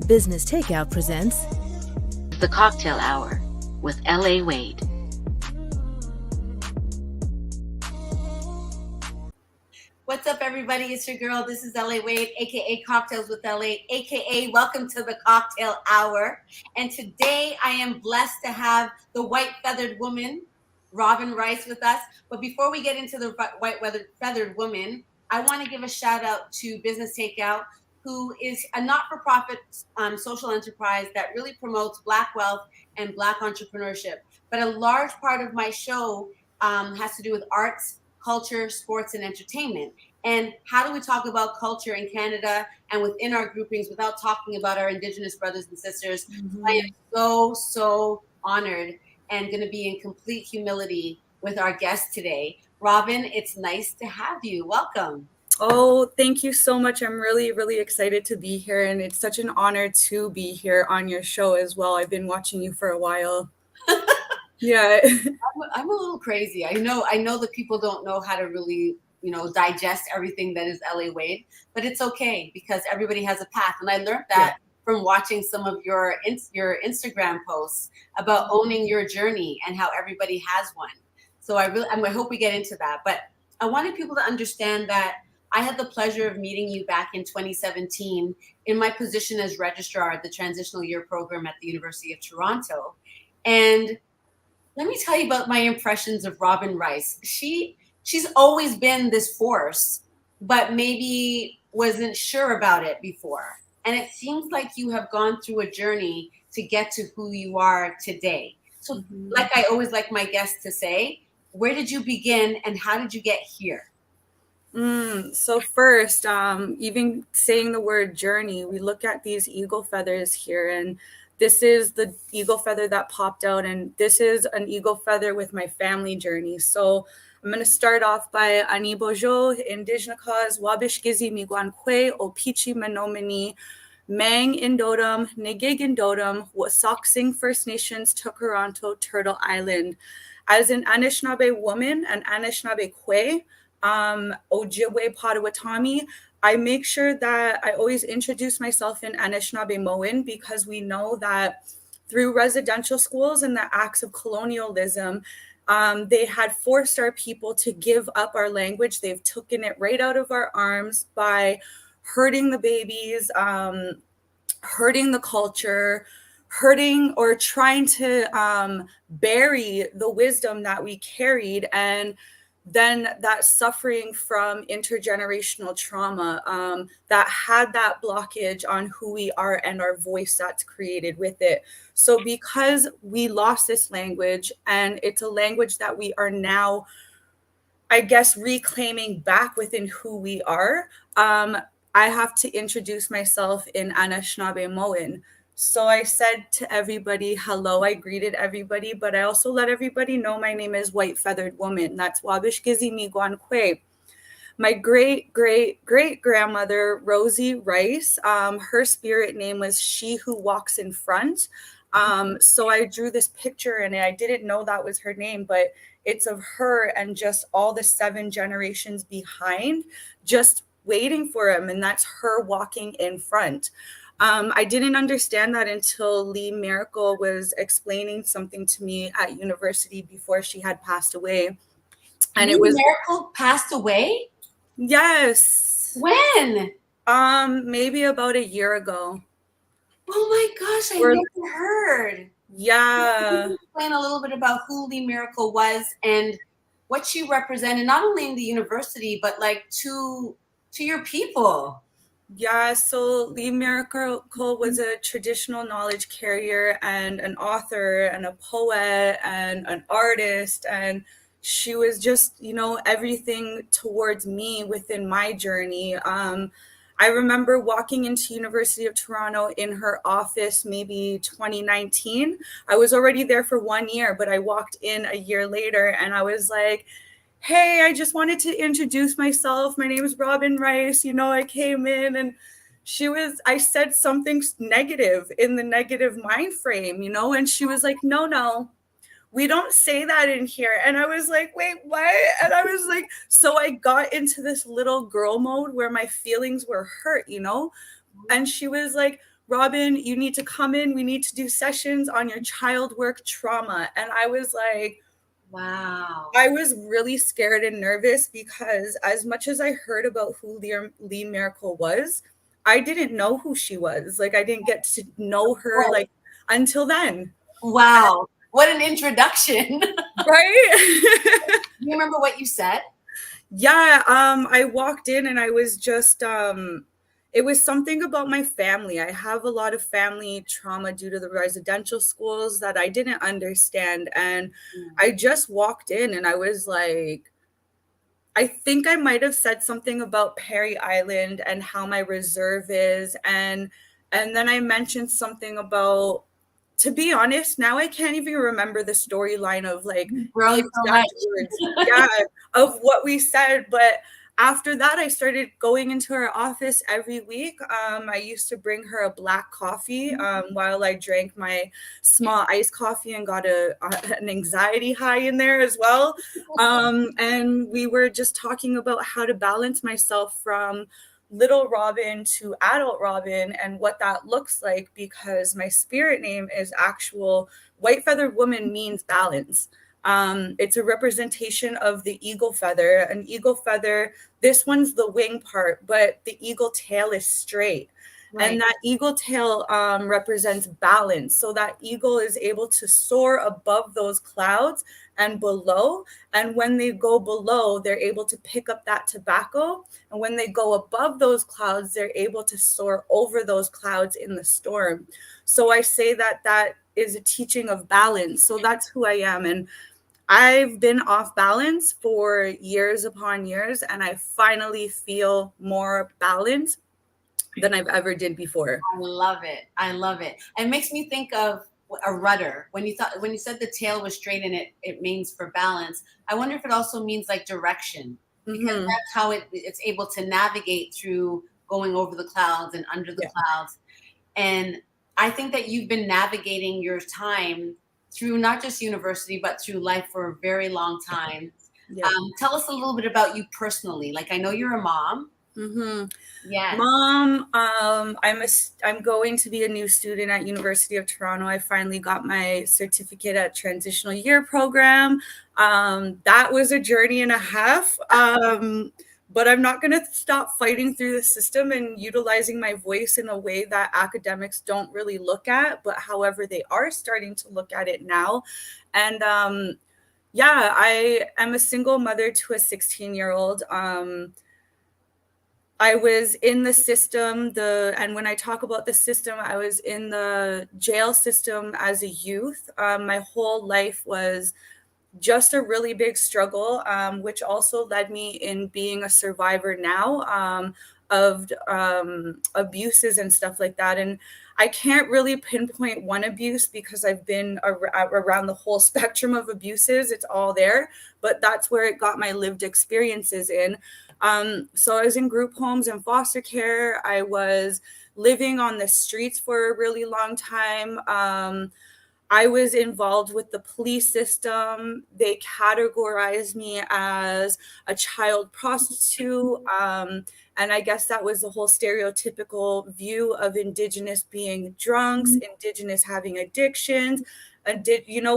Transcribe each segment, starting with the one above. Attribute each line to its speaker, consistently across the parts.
Speaker 1: Business Takeout presents
Speaker 2: The CockTale Hour with L.A. Wade.
Speaker 3: What's up, everybody? It's your girl. This is L.A. Wade, a.k.a. Cocktails with L.A., a.k.a. Welcome to the CockTale Hour. And today I am blessed to have the white-feathered woman, Robin Rice, with us. But before we get into the white-feathered woman, I want to give a shout-out to Business Takeout, who is a not-for-profit social enterprise that really promotes Black wealth and Black entrepreneurship. But a large part of my show has to do with arts, culture, sports, and entertainment. And how do we talk about culture in Canada and within our groupings without talking about our Indigenous brothers and sisters? Mm-hmm. I am so honored and going to be in complete humility with our guest today. Robin, it's nice to have you. Welcome.
Speaker 4: Oh, thank you so much. I'm really excited to be here. And it's such an honor to be here on your show as well. I've been watching you for a while. Yeah.
Speaker 3: I'm a little crazy. I know that people don't know how to really, digest everything that is L.A. Wade, but it's okay because everybody has a path. And I learned that from watching some of your Instagram posts about owning your journey and how everybody has one. So I hope we get into that. But I wanted people to understand that I had the pleasure of meeting you back in 2017 in my position as registrar at the Transitional Year Program at the University of Toronto. And let me tell you about my impressions of Robin Rice. She's always been this force, but maybe wasn't sure about it before. And it seems like you have gone through a journey to get to who you are today. So like I always like my guests to say, where did you begin and how did you get here?
Speaker 4: So first, even saying the word journey, we look at these eagle feathers here, and this is the eagle feather that popped out, and this is an eagle feather with my family journey. So I'm going to start off by Ani Bojo, Indigenous cause, Wabish Gizi Miguanque, Opichi Manomini, Mang Indodum, Negig Indodum, Wasoxing First Nations, Tokaronto, Turtle Island. As an Anishinaabe woman and Anishinaabe Kwe, Ojibwe Potawatomi, I make sure that I always introduce myself in Anishinaabemowin because we know that through residential schools and the acts of colonialism, they had forced our people to give up our language. They've taken it right out of our arms by hurting the babies, hurting the culture, hurting or trying to bury the wisdom that we carried, and then that suffering from intergenerational trauma that had that blockage on who we are and our voice that's created with it. So because we lost this language, and it's a language that we are now, I guess, reclaiming back within who we are, I have to introduce myself in Anishinaabemowin. So I said to everybody, hello, I greeted everybody, but I also let everybody know my name is White Feathered Woman. That's Wabish Gizi Miguanque. My great grandmother, Rosie Rice, her spirit name was She Who Walks in Front. So I drew this picture, and I didn't know that was her name, but it's of her and just all the 7 generations behind, just waiting for him. And that's her walking in front. I didn't understand that until Lee Miracle was explaining something to me at university before she had passed away. And
Speaker 3: Lee Miracle passed away?
Speaker 4: Yes.
Speaker 3: When?
Speaker 4: Maybe about a year ago.
Speaker 3: Oh my gosh, I never heard.
Speaker 4: Yeah.
Speaker 3: Can you explain a little bit about who Lee Miracle was and what she represented, not only in the university, but like to your people?
Speaker 4: Yeah, so Lee Miracle was a traditional knowledge carrier and an author and a poet and an artist. And she was just, everything towards me within my journey. I remember walking into University of Toronto in her office, maybe 2019. I was already there for 1 year, but I walked in a year later and I was like, hey, I just wanted to introduce myself. My name is Robin Rice. I came in and I said something negative in the negative mind frame, and she was like, no, we don't say that in here. And I was like, wait, what? And I was like, so I got into this little girl mode where my feelings were hurt, And she was like, Robin, you need to come in. We need to do sessions on your child work trauma. And I was like,
Speaker 3: wow.
Speaker 4: I was really scared and nervous because as much as I heard about who Lee Miracle was, I didn't know who she was. Like, I didn't get to know her like until then.
Speaker 3: Wow. What an introduction.
Speaker 4: Right?
Speaker 3: Do you remember what you said?
Speaker 4: Yeah, I walked in and I was just it was something about my family. I have a lot of family trauma due to the residential schools that I didn't understand. And I just walked in and I was like, I think I might have said something about Perry Island and how my reserve is. And then I mentioned something about, to be honest, now I can't even remember the storyline of like
Speaker 3: Grown
Speaker 4: the
Speaker 3: so
Speaker 4: exact
Speaker 3: much.
Speaker 4: words, yeah, of what we said. But after that, I started going into her office every week. I used to bring her a black coffee while I drank my small iced coffee and got an anxiety high in there as well. And we were just talking about how to balance myself from little Robin to adult Robin and what that looks like, because my spirit name is actual white feathered woman means balance. It's a representation of the eagle feather. An eagle feather, this one's the wing part, but the eagle tail is straight. Right. And that eagle tail represents balance. So that eagle is able to soar above those clouds and below. And when they go below, they're able to pick up that tobacco. And when they go above those clouds, they're able to soar over those clouds in the storm. So I say that that is a teaching of balance. So that's who I am. And I've been off balance for years upon years, and I finally feel more balanced than I've ever did before.
Speaker 3: I love it. I love it. It makes me think of a rudder. When you said the tail was straight and it means for balance, I wonder if it also means like direction, because that's how it's able to navigate through going over the clouds and under the clouds. And I think that you've been navigating your time through not just university, but through life for a very long time. Yeah. Tell us a little bit about you personally. Like, I know you're a mom. Yeah.
Speaker 4: Mom, I'm going to be a new student at University of Toronto. I finally got my certificate at transitional year program. That was a journey and a half. But I'm not going to stop fighting through the system and utilizing my voice in a way that academics don't really look at, but however, they are starting to look at it now. And yeah, I am a single mother to a 16-year-old. I was in the system, and when I talk about the system, I was in the jail system as a youth. My whole life was just a really big struggle, which also led me in being a survivor now of abuses and stuff like that. And I can't really pinpoint one abuse because I've been around the whole spectrum of abuses. It's all there, but that's where it got my lived experiences in. So I was in group homes and foster care. I was living on the streets for a really long time. I was involved with the police system. They categorized me as a child prostitute. And I guess that was the whole stereotypical view of Indigenous being drunks, Indigenous having addictions. And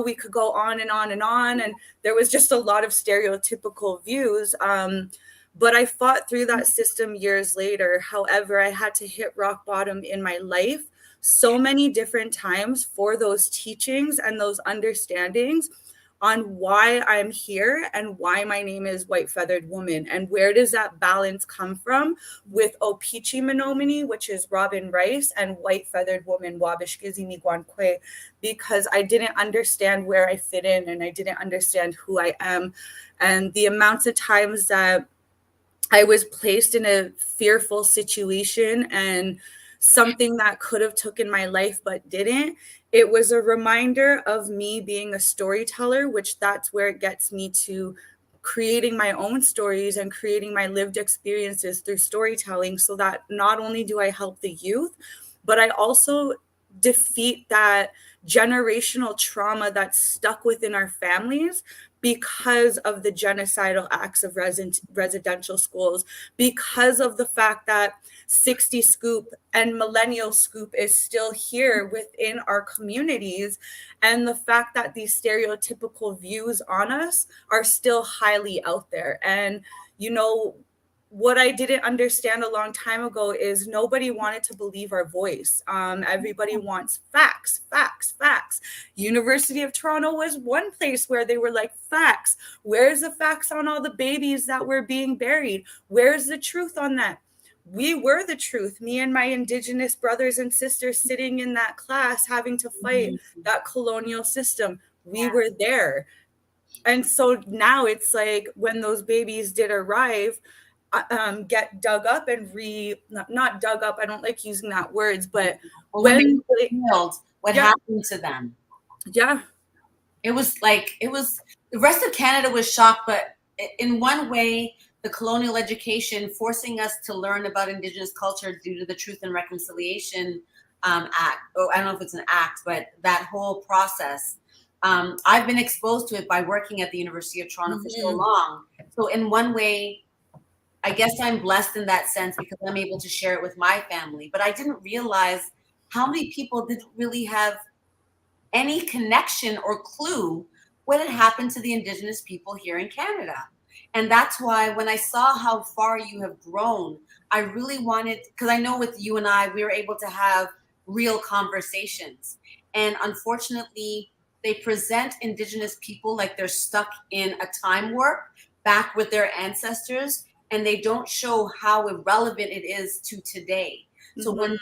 Speaker 4: we could go on and on and on. And there was just a lot of stereotypical views. But I fought through that system years later. However, I had to hit rock bottom in my life so many different times for those teachings and those understandings on why I'm here and why my name is White Feathered Woman. And where does that balance come from with Opechi Menominee, which is Robin Rice, and White Feathered Woman Wabashkizi Migwankwe, because I didn't understand where I fit in and I didn't understand who I am. And the amounts of times that I was placed in a fearful situation and something that could have taken my life but didn't, it was a reminder of me being a storyteller, which that's where it gets me to creating my own stories and creating my lived experiences through storytelling, so that not only do I help the youth, but I also defeat that generational trauma that's stuck within our families because of the genocidal acts of residential schools, because of the fact that 60 scoop and millennial scoop is still here within our communities. And the fact that these stereotypical views on us are still highly out there. And, you know, what I didn't understand a long time ago is nobody wanted to believe our voice. Everybody wants facts, facts, facts. University of Toronto was one place where they were like, facts. Where's the facts on all the babies that were being buried? Where's the truth on that? We were the truth. Me and my Indigenous brothers and sisters sitting in that class having to fight that colonial system. We were there. And so now it's like when those babies did arrive, get dug up and not dug up, I don't like using that words, but
Speaker 3: when they were killed, what happened to them?
Speaker 4: Yeah.
Speaker 3: It was the rest of Canada was shocked, but in one way, the colonial education forcing us to learn about Indigenous culture due to the Truth and Reconciliation Act. Oh, I don't know if it's an act, but that whole process. I've been exposed to it by working at the University of Toronto for so long. So in one way, I guess I'm blessed in that sense because I'm able to share it with my family. But I didn't realize how many people didn't really have any connection or clue what had happened to the Indigenous people here in Canada. And that's why when I saw how far you have grown, I really wanted, because I know with you and I, we were able to have real conversations. And unfortunately, they present Indigenous people like they're stuck in a time warp back with their ancestors, and they don't show how irrelevant it is to today. So when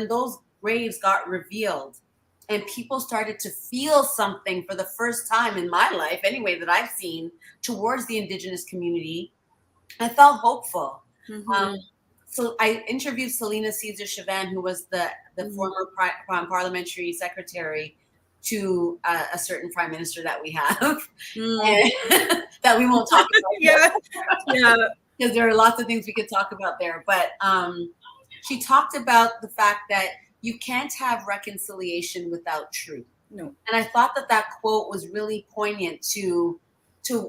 Speaker 3: those graves got revealed and people started to feel something for the first time in my life, anyway, that I've seen towards the Indigenous community, I felt hopeful. So I interviewed Selena Caesar-Chavannes, who was the former parliamentary secretary to a certain prime minister that we have, and that we won't talk about. Because there are lots of things we could talk about there. But she talked about the fact that you can't have reconciliation without truth. No. And I thought that quote was really poignant to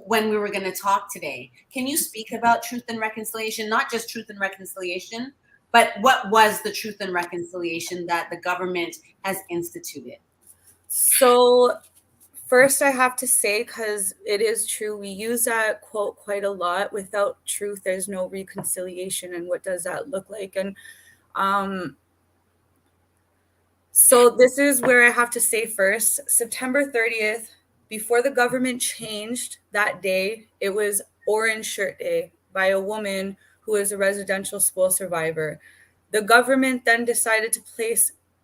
Speaker 3: when we were going to talk today. Can you speak about truth and reconciliation? Not just truth and reconciliation, but what was the truth and reconciliation that the government has instituted?
Speaker 4: So first, I have to say, because it is true, we use that quote quite a lot. Without truth, there's no reconciliation. And what does that look like? And so this is where I have to say first, September 30th, before the government changed that day, it was Orange Shirt Day by a woman who is a residential school survivor. The government then decided to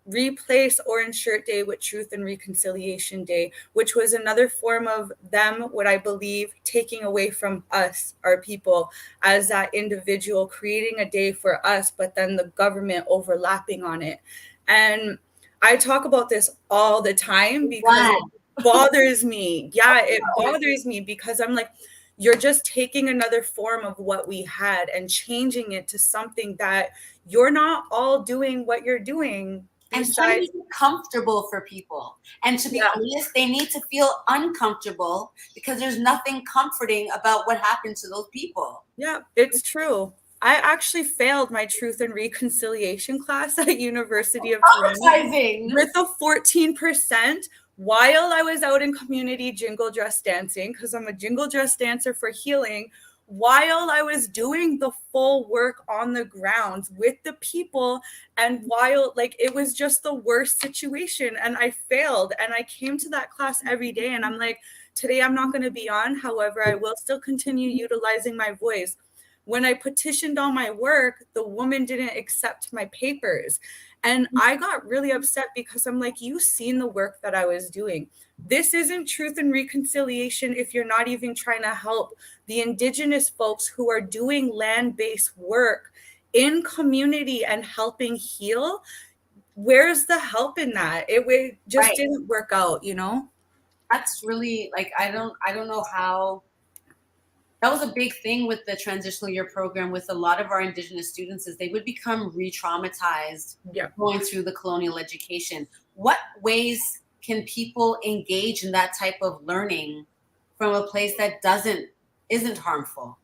Speaker 4: replace Orange Shirt Day with Truth and Reconciliation Day, which was another form of them, what I believe, taking away from us, our people, as that individual, creating a day for us, but then the government overlapping on it. And I talk about this all the time because it bothers me. Yeah, it bothers me because I'm like, you're just taking another form of what we had and changing it to something that you're not all doing what you're doing.
Speaker 3: And trying to be comfortable for people. And to be honest, they need to feel uncomfortable because there's nothing comforting about what happened to those people.
Speaker 4: Yeah, it's true. I actually failed my Truth and Reconciliation class at University of Toronto with a 14% while I was out in community jingle dress dancing, because I'm a jingle dress dancer for healing, while I was doing the full work on the ground with the people, and while it was just the worst situation and I failed, and I came to that class every day and I'm like, today I'm not going to be on. However, I will still continue utilizing my voice. When I petitioned all my work, the woman didn't accept my papers. And I got really upset because I'm like, you've seen the work that I was doing. This isn't Truth and Reconciliation if you're not even trying to help the Indigenous folks who are doing land-based work in community and helping heal. Where's the help in that? It just didn't work out, you know?
Speaker 3: That's really I don't know how. That was a big thing with the transitional year program with a lot of our Indigenous students is they would become re-traumatized going through the colonial education. What ways can people engage in that type of learning from a place that isn't harmful?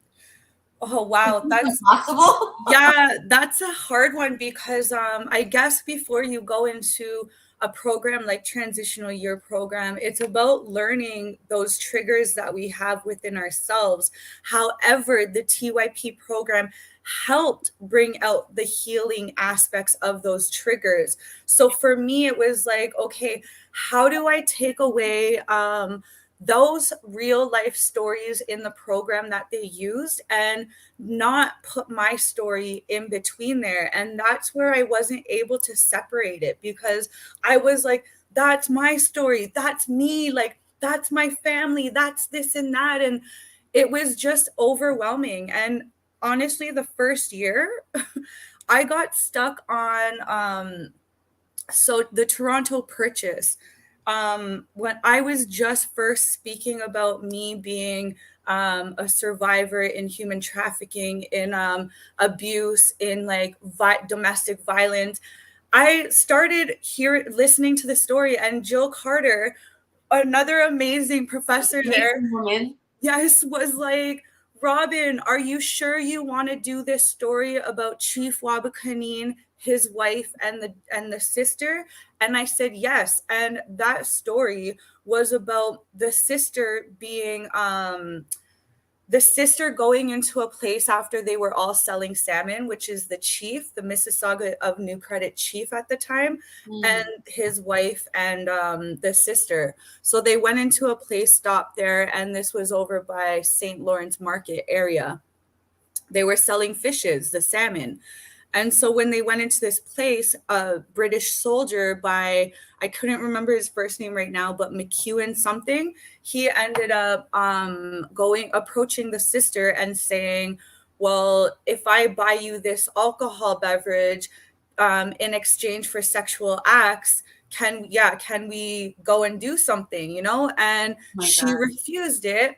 Speaker 4: Oh, wow.
Speaker 3: It's impossible.
Speaker 4: Yeah, that's a hard one because I guess before you go into a program like transitional year program, it's about learning those triggers that we have within ourselves. However, the TYP program helped bring out the healing aspects of those triggers. So for me, it was like, okay, how do I take away those real life stories in the program that they used and not put my story in between there? And that's where I wasn't able to separate it, because I was like, that's my story, that's me, like that's my family, that's this and that. And it was just overwhelming. And honestly, the first year I got stuck on so the Toronto purchase, when I was just first speaking about me being a survivor in human trafficking, in abuse, in like domestic violence, I started listening to the story, and Jill Carter, another amazing professor there,
Speaker 3: Amazing woman.
Speaker 4: yes, was like, Robin, are you sure you want to do this story about Chief Wabakanin, his wife, and the sister? And I said yes. And that story was about the sister going into a place after they were all selling salmon, which is the chief, the Mississauga of New Credit chief at the time, and his wife and the sister. So they went into a place, stopped there, and this was over by St. Lawrence Market area. They were selling fishes, the salmon. And so when they went into this place, a British soldier by, I couldn't remember his first name right now, but McEwen something, he ended up approaching the sister and saying, well, if I buy you this alcohol beverage in exchange for sexual acts, can we go and do something, you know? And she refused it.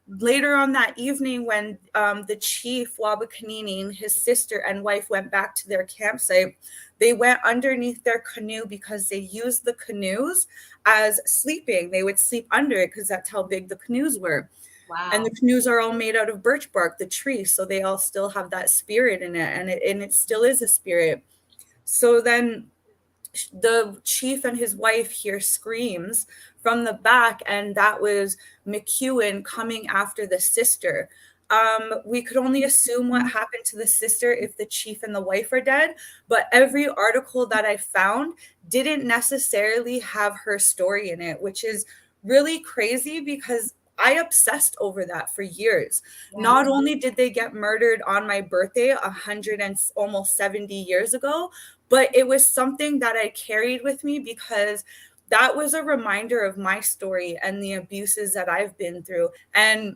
Speaker 4: Later on that evening, when the chief, Wabakanini, his sister and wife went back to their campsite, they went underneath their canoe because they used the canoes as sleeping. They would sleep under it because that's how big the canoes were.
Speaker 3: Wow.
Speaker 4: And the canoes are all made out of birch bark, the tree. So they all still have that spirit in it. And it still is a spirit. So then the chief and his wife hear screams from the back, and that was McEwen coming after the sister. We could only assume what happened to the sister if the chief and the wife are dead, but every article that I found didn't necessarily have her story in it, which is really crazy because I obsessed over that for years. Yeah. Not only did they get murdered on my birthday 100 and almost 70 years ago, but it was something that I carried with me because that was a reminder of my story and the abuses that I've been through and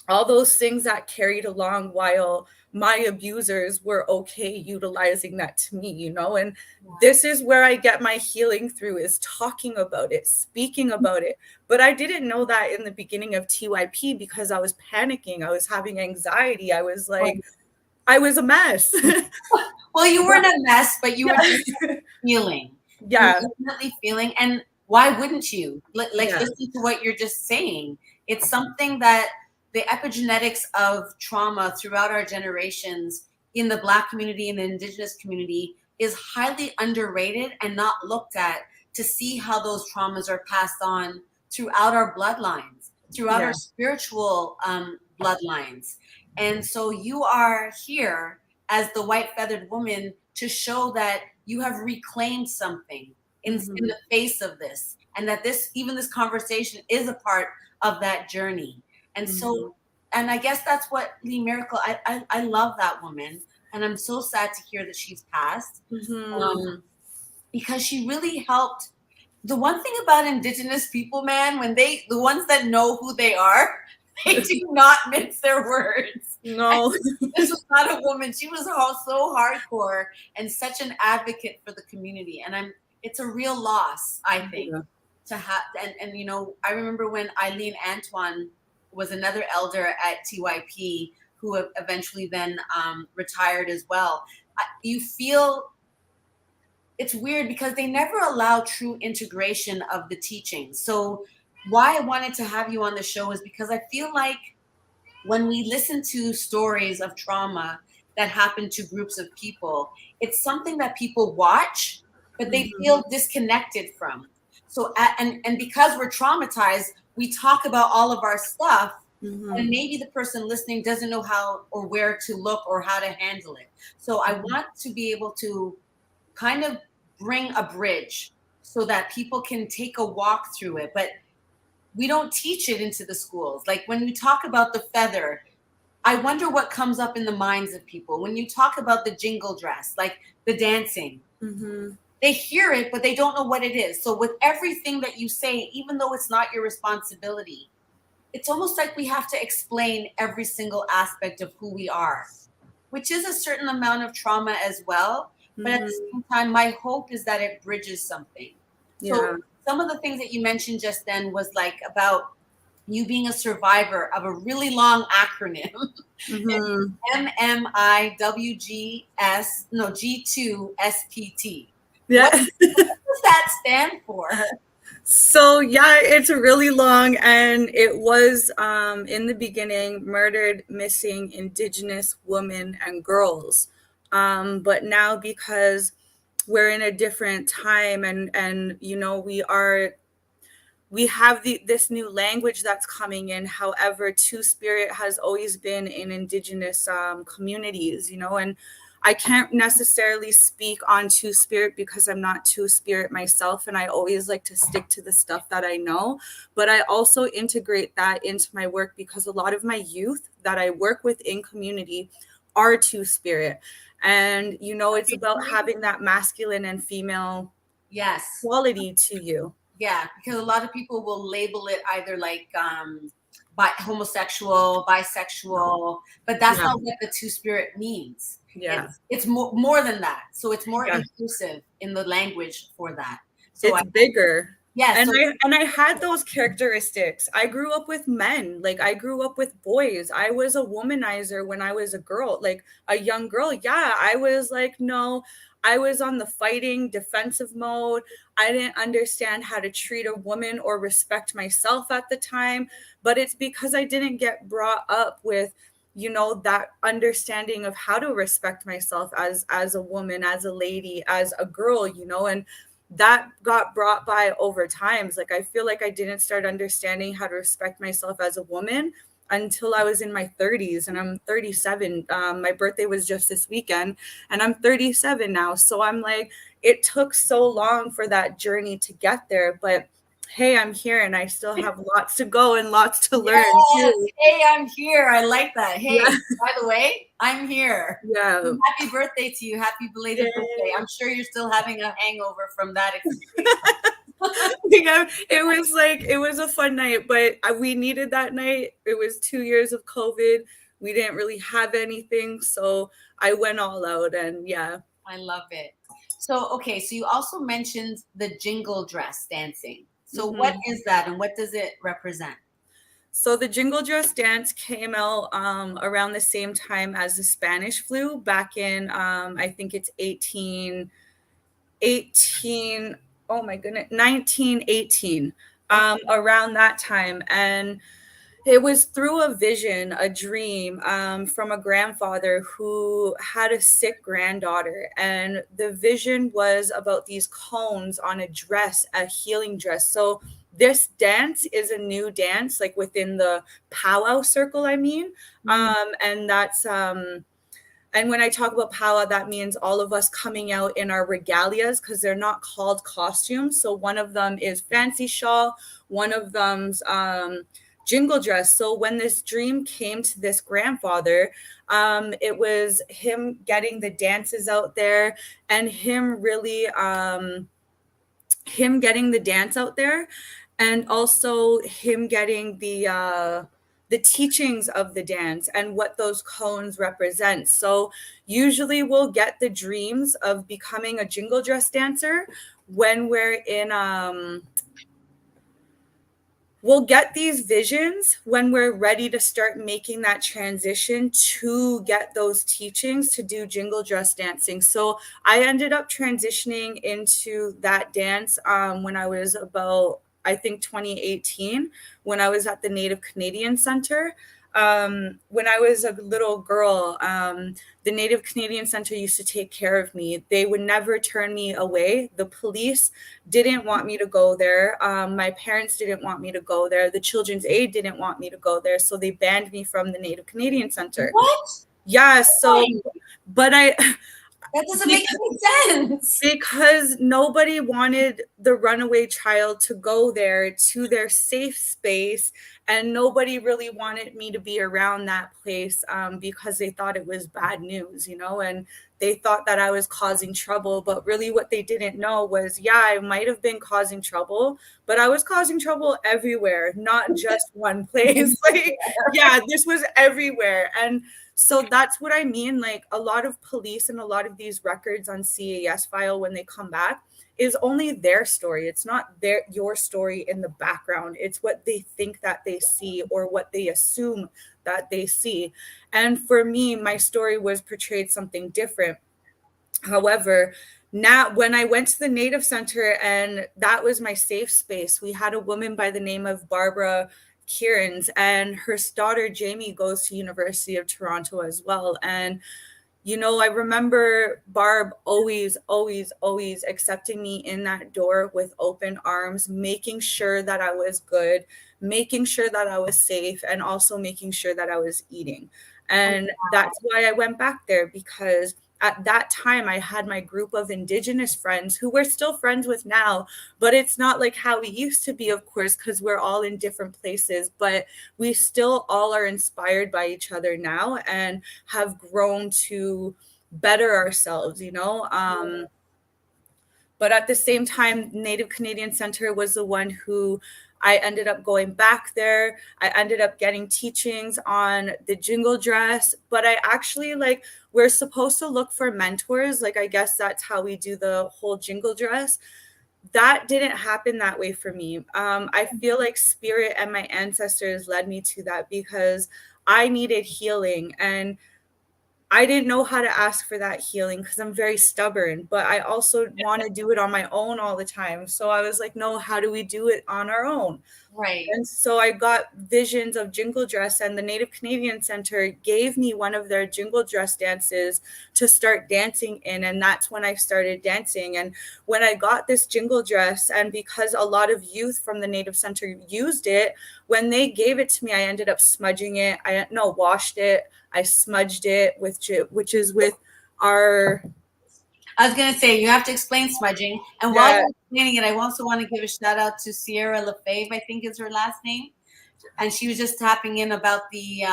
Speaker 4: all those things that carried along while my abusers were okay utilizing that to me, you know? And this is where I get my healing through, is talking about it, speaking about it. But I didn't know that in the beginning of TYP because I was panicking. I was having anxiety. I was like, I was a mess.
Speaker 3: Well, you weren't a mess, but you were just feeling.
Speaker 4: Yeah.
Speaker 3: You were definitely feeling. And why wouldn't you? Listen to what you're just saying. It's something that the epigenetics of trauma throughout our generations in the Black community and the Indigenous community is highly underrated and not looked at, to see how those traumas are passed on throughout our bloodlines, throughout our spiritual bloodlines. And so you are here as the white feathered woman to show that you have reclaimed something in the face of this, and that this conversation is a part of that journey. And so, and I guess that's what Lee Miracle, I love that woman, and I'm so sad to hear that she's passed, because she really helped. The one thing about Indigenous people, man, the ones that know who they are, they do not mince their words.
Speaker 4: No.
Speaker 3: This was not a woman. She was so hardcore and such an advocate for the community. And it's a real loss, I think, to have. And you know, I remember when Eileen Antoine was another elder at TYP who eventually then retired as well. You feel it's weird because they never allow true integration of the teaching. So why I wanted to have you on the show is because I feel like when we listen to stories of trauma that happen to groups of people, it's something that people watch, but they feel disconnected from. So, and because we're traumatized, we talk about all of our stuff, and maybe the person listening doesn't know how or where to look or how to handle it. So I want to be able to kind of bring a bridge so that people can take a walk through it. But we don't teach it into the schools. Like when we talk about the feather, I wonder what comes up in the minds of people. When you talk about the jingle dress, like the dancing, they hear it, but they don't know what it is. So with everything that you say, even though it's not your responsibility, it's almost like we have to explain every single aspect of who we are, which is a certain amount of trauma as well. But at the same time, my hope is that it bridges something. So some of the things that you mentioned just then was like about you being a survivor of a really long acronym. G2SPT.
Speaker 4: Yeah.
Speaker 3: What does that stand for?
Speaker 4: So yeah, it's really long, and it was in the beginning murdered, missing Indigenous women and girls. But now, because we're in a different time, and you know, we have this new language that's coming in. However, Two-Spirit has always been in Indigenous communities, you know, and I can't necessarily speak on Two-Spirit because I'm not Two-Spirit myself, and I always like to stick to the stuff that I know. But I also integrate that into my work because a lot of my youth that I work with in community are Two-Spirit. And, you know, it's about having that masculine and female quality to you.
Speaker 3: Yeah, because a lot of people will label it either like homosexual, bisexual, but that's not what the Two-Spirit means.
Speaker 4: Yeah,
Speaker 3: it's more than that. So it's more inclusive in the language for that. So
Speaker 4: it's bigger.
Speaker 3: Yeah,
Speaker 4: and I had those characteristics. I grew up with men. Like I grew up with boys. I was a womanizer when I was a girl, like a young girl. Yeah, I was like, no, I was on the fighting defensive mode. I didn't understand how to treat a woman or respect myself at the time, but it's because I didn't get brought up with, you know, that understanding of how to respect myself as a woman, as a lady, as a girl, you know, and that got brought by over times. Like I feel like I didn't start understanding how to respect myself as a woman until I was in my 30s, and I'm 37. My birthday was just this weekend, and I'm 37 now. So I'm like, it took so long for that journey to get there, but hey, I'm here, and I still have lots to go and lots to learn too.
Speaker 3: Hey, I'm here. I like that. Hey, by the way, I'm here.
Speaker 4: Yeah.
Speaker 3: Happy birthday to you. Happy belated birthday. I'm sure you're still having a hangover from that experience.
Speaker 4: It was a fun night, but we needed that night. It was 2 years of COVID. We didn't really have anything, so I went all out, and yeah.
Speaker 3: I love it. So, okay, so you also mentioned the jingle dress dancing. So what is that, and what does it represent?
Speaker 4: So the jingle dress dance came out around the same time as the Spanish flu back in, I think it's 1918, around that time. And it was through a vision, a dream from a grandfather who had a sick granddaughter. And the vision was about these cones on a dress, a healing dress. So this dance is a new dance, like within the powwow circle, I mean. And that's... and when I talk about powwow, that means all of us coming out in our regalias, because they're not called costumes. So one of them is fancy shawl, one of them's jingle dress. So when this dream came to this grandfather, it was him getting the dances out there, and him really him getting the dance out there, and also him getting the teachings of the dance and what those cones represent. So usually we'll get the dreams of becoming a jingle dress dancer when we're in we'll get these visions when we're ready to start making that transition to get those teachings to do jingle dress dancing. So I ended up transitioning into that dance when I was about, I think, 2018, when I was at the Native Canadian Center. When I was a little girl, the Native Canadian Center used to take care of me. They would never turn me away. The police didn't want me to go there. My parents didn't want me to go there. The Children's Aid didn't want me to go there. So they banned me from the Native Canadian Center.
Speaker 3: What?
Speaker 4: Yeah. So, but
Speaker 3: That doesn't make any sense.
Speaker 4: Because nobody wanted the runaway child to go there to their safe space, and nobody really wanted me to be around that place because they thought it was bad news, and they thought that I was causing trouble. But really what they didn't know was, I might have been causing trouble, but I was causing trouble everywhere, not just one place. This was everywhere. And so that's what I mean. Like, a lot of police and a lot of these records on CAS file, when they come back, is only their story. It's not your story in the background. It's what they think that they see or what they assume that they see. And for me, my story was portrayed something different. However, now when I went to the Native Center, and that was my safe space, we had a woman by the name of Barbara Kieran's, and her daughter Jamie goes to University of Toronto as well. And I remember Barb always accepting me in that door with open arms, making sure that I was good, making sure that I was safe, and also making sure that I was eating. And that's why I went back there, because at that time I had my group of Indigenous friends who we're still friends with now, but it's not like how we used to be, of course, because we're all in different places, but we still all are inspired by each other now and have grown to better ourselves, But at the same time, Native Canadian Center was the one who I ended up going back there. I ended up getting teachings on the jingle dress, but I actually we're supposed to look for mentors. I guess that's how we do the whole jingle dress. That didn't happen that way for me. I feel like spirit and my ancestors led me to that because I needed healing, and I didn't know how to ask for that healing because I'm very stubborn, but I also want to do it on my own all the time. So I was like, no, how do we do it on our own?
Speaker 3: Right.
Speaker 4: And so I got visions of jingle dress, and the Native Canadian Center gave me one of their jingle dress dances to start dancing in. And that's when I started dancing. And when I got this jingle dress, and because a lot of youth from the Native Center used it, when they gave it to me, I ended up smudging it. Washed it. I smudged it which is with our...
Speaker 3: I was going to say, you have to explain smudging. And while you're explaining it, I also want to give a shout out to Sierra Lefebvre, I think is her last name. And she was just tapping in about the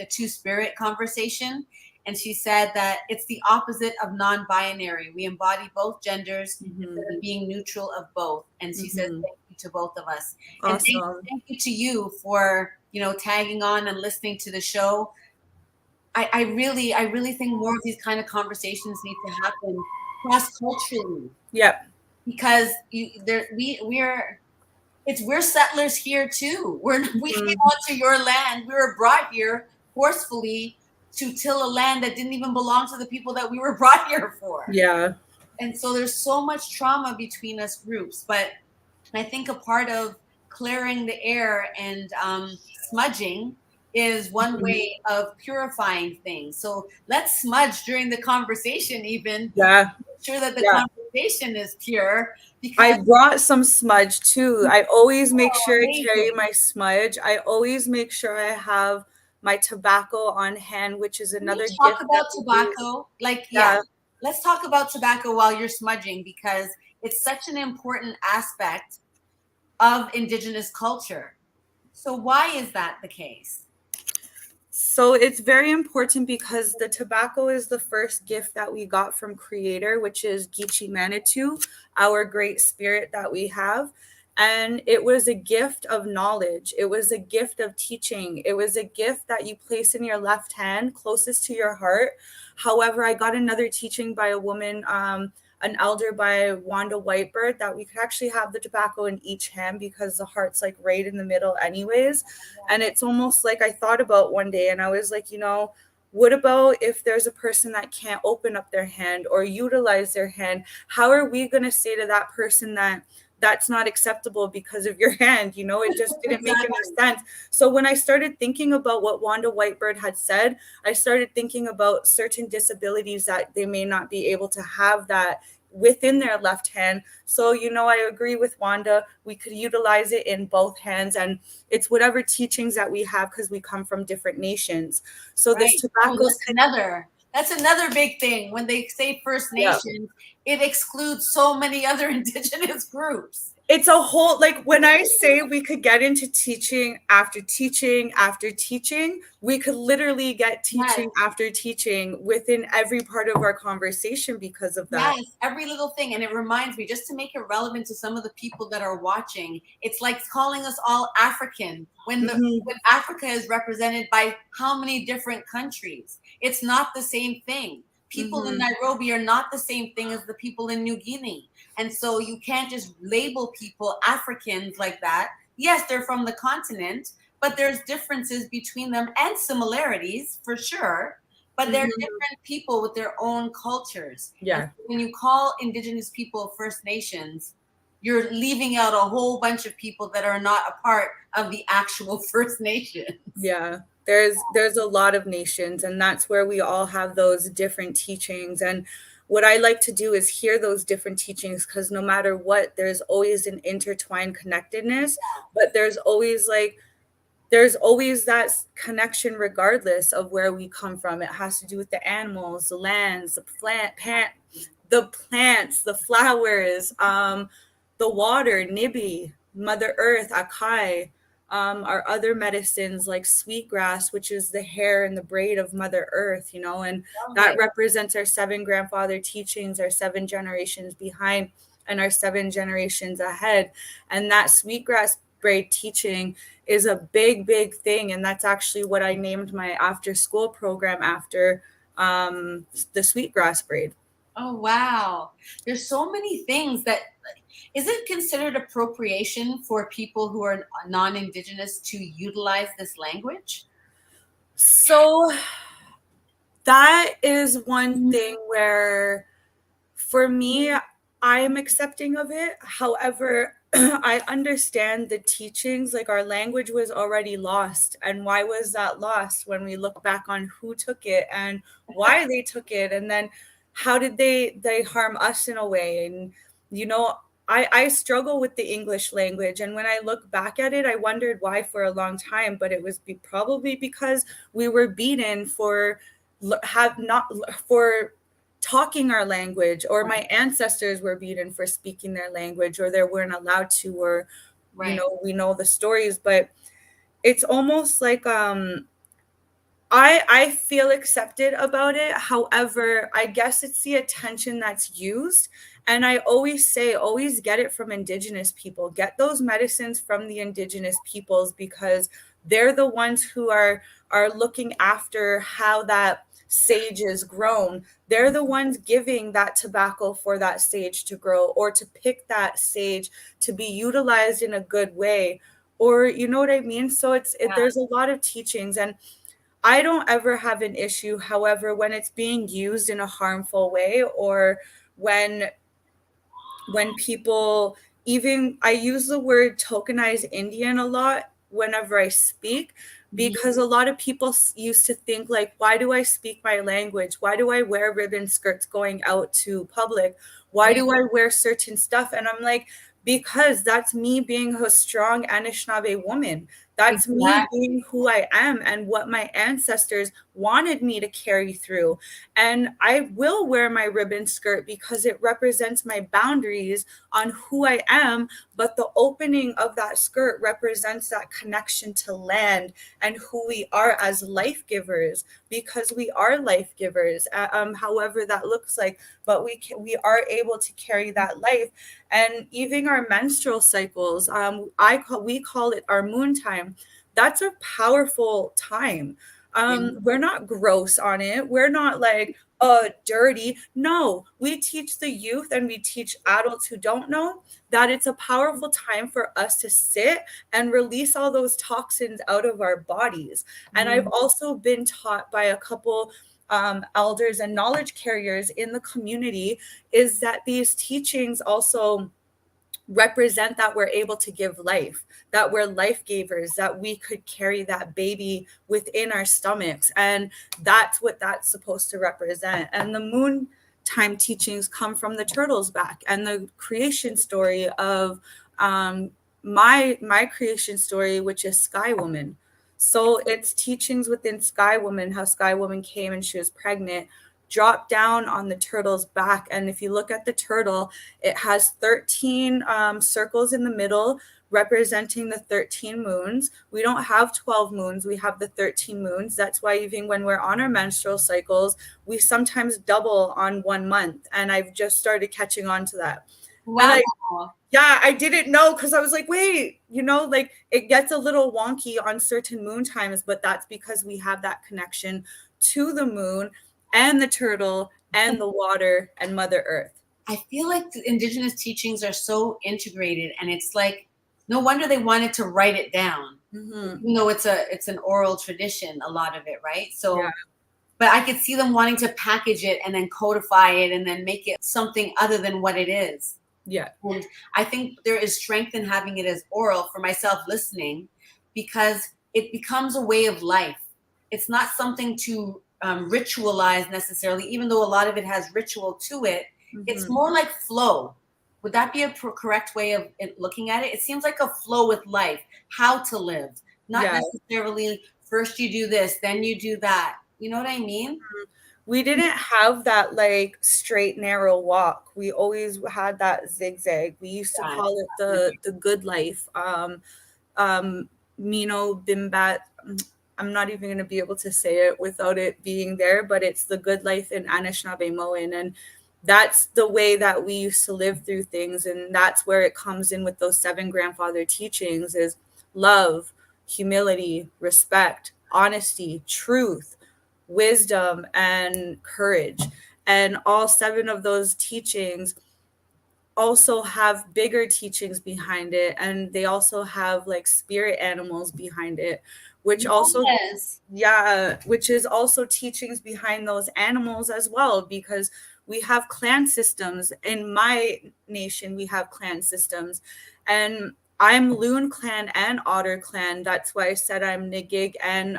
Speaker 3: two-spirit conversation. And she said that it's the opposite of non-binary. We embody both genders, being neutral of both. And she says thank you to both of us.
Speaker 4: Awesome.
Speaker 3: And thank you to you for, tagging on and listening to the show. I really think more of these kind of conversations need to happen cross-culturally.
Speaker 4: Yep.
Speaker 3: Because we're settlers here too. We came onto your land. We were brought here forcefully to till a land that didn't even belong to the people that we were brought here for.
Speaker 4: Yeah.
Speaker 3: And so there's so much trauma between us groups. But I think a part of clearing the air and smudging is one way of purifying things. So let's smudge during the conversation, even.
Speaker 4: Yeah.
Speaker 3: Make sure that the conversation is pure.
Speaker 4: I brought some smudge too. I always make sure I carry my smudge. I always make sure I have my tobacco on hand, which is another gift.
Speaker 3: Talk about tobacco. Let's talk about tobacco while you're smudging, because it's such an important aspect of Indigenous culture. So why is that the case?
Speaker 4: So it's very important because the tobacco is the first gift that we got from Creator, which is Geechee Manitou, our great spirit that we have. And it was a gift of knowledge. It was a gift of teaching. It was a gift that you place in your left hand, closest to your heart. However, I got another teaching by a woman, an elder by Wanda Whitebird, that we could actually have the tobacco in each hand because the heart's right in the middle anyways. And it's almost like I thought about one day and I was like, what about if there's a person that can't open up their hand or utilize their hand? How are we going to say to that person that that's not acceptable because of your hand. It just didn't make
Speaker 3: Exactly.
Speaker 4: any sense. So when I started thinking about what Wanda Whitebird had said, I started thinking about certain disabilities that they may not be able to have that within their left hand. So, I agree with Wanda. We could utilize it in both hands, and it's whatever teachings that we have because we come from different nations. So
Speaker 3: Right.
Speaker 4: this tobacco.
Speaker 3: That's another big thing. When they say First
Speaker 4: Yeah.
Speaker 3: Nations, it excludes so many other indigenous groups.
Speaker 4: It's a whole, like, when I say we could get into teaching after teaching after teaching, we could literally get teaching after teaching within every part of our conversation because of that.
Speaker 3: Yes, every little thing. And it reminds me, just to make it relevant to some of the people that are watching, it's like calling us all African when when Africa is represented by how many different countries. It's not the same thing. People in Nairobi are not the same thing as the people in New Guinea. And so you can't just label people Africans like that. Yes, they're from the continent, but there's differences between them and similarities for sure. But they're different people with their own cultures.
Speaker 4: Yeah.
Speaker 3: And when you call indigenous people First Nations, you're leaving out a whole bunch of people that are not a part of the actual First Nations.
Speaker 4: Yeah. There's a lot of nations, and that's where we all have those different teachings. And what I like to do is hear those different teachings, because no matter what, there's always an intertwined connectedness, but there's always that connection regardless of where we come from. It has to do with the animals, the lands, the plants, the flowers, the water, Nibi, Mother Earth, Akai, our other medicines like sweetgrass, which is the hair and the braid of Mother Earth, and that represents our 7 grandfather teachings, our 7 generations behind and our 7 generations ahead. And that sweetgrass braid teaching is a big thing, and that's actually what I named my after school program after, the sweetgrass braid.
Speaker 3: Oh wow, there's so many things that. Is it considered appropriation for people who are non-indigenous to utilize this language?
Speaker 4: So that is one thing where, for me, I'm accepting of it. However, I understand the teachings, like our language was already lost. And why was that lost? When we look back on who took it and why they took it, and then how did they harm us in a way? And, I struggle with the English language. And when I look back at it, I wondered why for a long time, but it was probably because we were beaten for talking our language, or my ancestors were beaten for speaking their language, or they weren't allowed to, or we know the stories. But it's almost like I feel accepted about it. However, I guess it's the attention that's used. And I always say, always get it from Indigenous people. Get those medicines from the Indigenous peoples, because they're the ones who are looking after how that sage is grown. They're the ones giving that tobacco for that sage to grow, or to pick that sage to be utilized in a good way, or you know what I mean? So there's a lot of teachings, and I don't ever have an issue. However, when it's being used in a harmful way, or when people, even, I use the word tokenized Indian a lot whenever I speak, because a lot of people used to think, like, why do I speak my language? Why do I wear ribbon skirts going out to public? Why do I wear certain stuff? And I'm like, because that's me being a strong Anishinaabe woman. That's me being who I am and what my ancestors wanted me to carry through. And I will wear my ribbon skirt because it represents my boundaries on who I am. But the opening of that skirt represents that connection to land and who we are as life givers, because we are life givers, however that looks like. But we are able to carry that life. And even our menstrual cycles, we call it our moon time. That's a powerful time. We're not gross on it. We're not like, dirty. No, we teach the youth and we teach adults who don't know that it's a powerful time for us to sit and release all those toxins out of our bodies. And I've also been taught by a couple elders and knowledge carriers in the community is that these teachings also represent that we're able to give life, that we're life givers, that we could carry that baby within our stomachs. And that's what that's supposed to represent. And the moon time teachings come from the turtle's back and the creation story of my creation story, which is Sky Woman. So it's teachings within Sky Woman, how Sky Woman came and she was pregnant, dropped down on the turtle's back. And if you look at the turtle, it has 13 circles in the middle representing the 13 moons. We don't have 12 moons, we have the 13 moons. That's why even when we're on our menstrual cycles, we sometimes double on 1 month. And I've just started catching on to that.
Speaker 3: Wow.
Speaker 4: I didn't know, because I was like, wait, like it gets a little wonky on certain moon times, but that's because we have that connection to the moon and the turtle and the water and Mother Earth.
Speaker 3: I feel like the indigenous teachings are so integrated, and it's like, no wonder they wanted to write it down.
Speaker 4: Mm-hmm.
Speaker 3: It's an oral tradition, a lot of it, right? So, yeah. But I could see them wanting to package it and then codify it and then make it something other than what it is.
Speaker 4: Yeah.
Speaker 3: And I think there is strength in having it as oral for myself listening, because it becomes a way of life. It's not something to ritualize necessarily, even though a lot of it has ritual to it. Mm-hmm. It's more like flow. Would that be a correct way of looking at it? It seems like a flow with life, how to live, not necessarily first you do this, then you do that. You know what I mean?
Speaker 4: We didn't have that like straight, narrow walk. We always had that zigzag. We used to call it the good life. Mino Bimbat. I'm not even going to be able to say it without it being there, but it's the good life in Anishinaabemowin. And that's the way that we used to live through things. And that's where it comes in with those 7 grandfather teachings is love, humility, respect, honesty, truth, wisdom, and courage. And all 7 of those teachings also have bigger teachings behind it. And they also have like spirit animals behind it, which also, which is also teachings behind those animals as well, because we have clan systems. In my nation, we have clan systems, and I'm Loon clan and Otter clan. That's why I said I'm Nigig and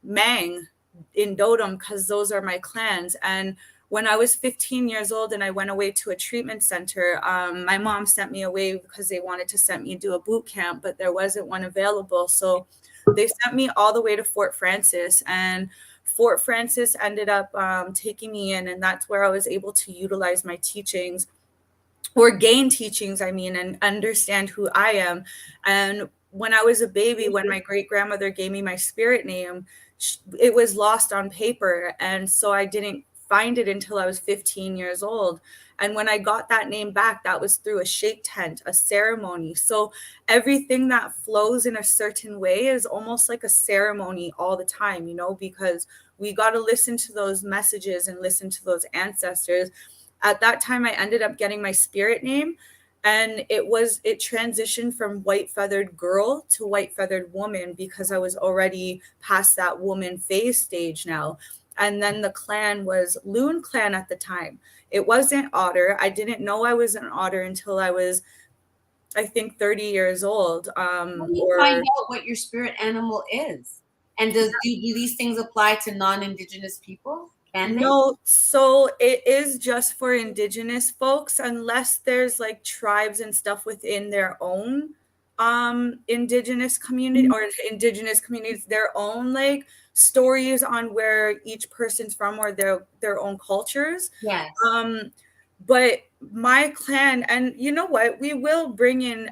Speaker 4: Mang in Dodom, because those are my clans. And when I was 15 years old and I went away to a treatment center, my mom sent me away because they wanted to send me to do a boot camp, but there wasn't one available. So they sent me all the way to Fort Francis, and Fort Francis ended up taking me in, and that's where I was able to utilize my teachings, or gain teachings, and understand who I am. And when I was a baby, when my great grandmother gave me my spirit name, it was lost on paper, and so I didn't find it until I was 15 years old. And when I got that name back, that was through a shake tent, a ceremony. So everything that flows in a certain way is almost like a ceremony all the time, because we got to listen to those messages and listen to those ancestors. At that time, I ended up getting my spirit name, and it transitioned from white feathered girl to white feathered woman, because I was already past that woman phase stage now. And then the clan was Loon clan at the time. It wasn't Otter. I didn't know I was an Otter until I was, I think, 30 years old.
Speaker 3: How do you find out what your spirit animal is? And do these things apply to non-Indigenous people?
Speaker 4: No, so it is just for Indigenous folks, unless there's like tribes and stuff within their own Indigenous community or Indigenous communities, their own like stories on where each person's from or their own cultures.
Speaker 3: Yes.
Speaker 4: But my clan, and you know what, we will bring in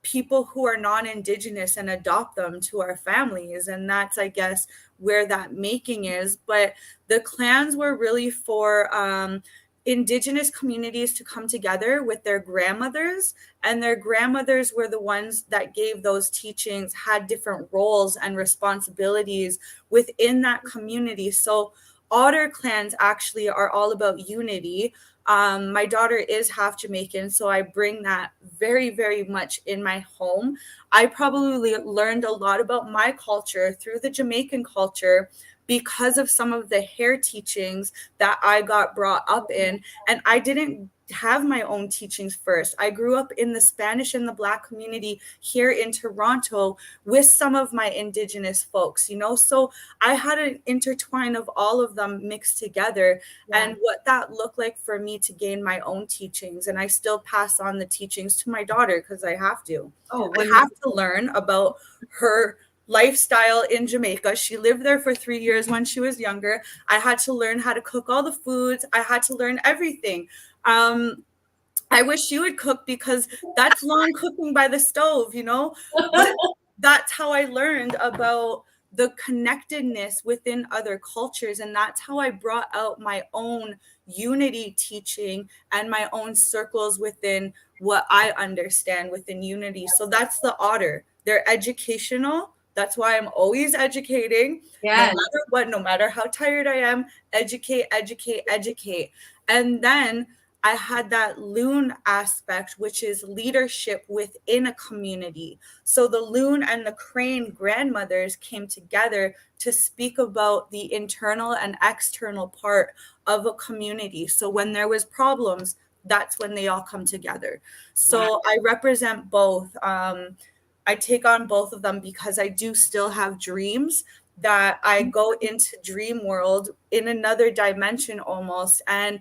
Speaker 4: people who are non-Indigenous and adopt them to our families, and that's, I guess, where that making is. But the clans were really for Indigenous communities to come together with their grandmothers, and their grandmothers were the ones that gave those teachings, had different roles and responsibilities within that community. So Otter clans actually are all about unity. My daughter is half Jamaican, so I bring that very, very much in my home. I probably learned a lot about my culture through the Jamaican culture, because of some of the hair teachings that I got brought up in. And I didn't have my own teachings first. I grew up in the Spanish and the Black community here in Toronto with some of my Indigenous folks, you know, so I had an intertwine of all of them mixed together, and what that looked like for me to gain my own teachings. And I still pass on the teachings to my daughter because I have to. I have to learn about her lifestyle in Jamaica. She lived there for 3 years when she was younger. I had to learn how to cook all the foods. I had to learn everything. I wish you would cook because that's long cooking by the stove, you know, but that's how I learned about the connectedness within other cultures. And that's how I brought out my own unity teaching and my own circles within what I understand within unity. So that's the otter. They're educational. That's why I'm always educating. No matter what, no matter how tired I am, educate, educate, educate. And then I had that loon aspect, which is leadership within a community. So the loon and the crane grandmothers came together to speak about the internal and external part of a community. So when there was problems, that's when they all come together. So I represent both. I take on both of them because I do still have dreams that I go into dream world in another dimension almost. And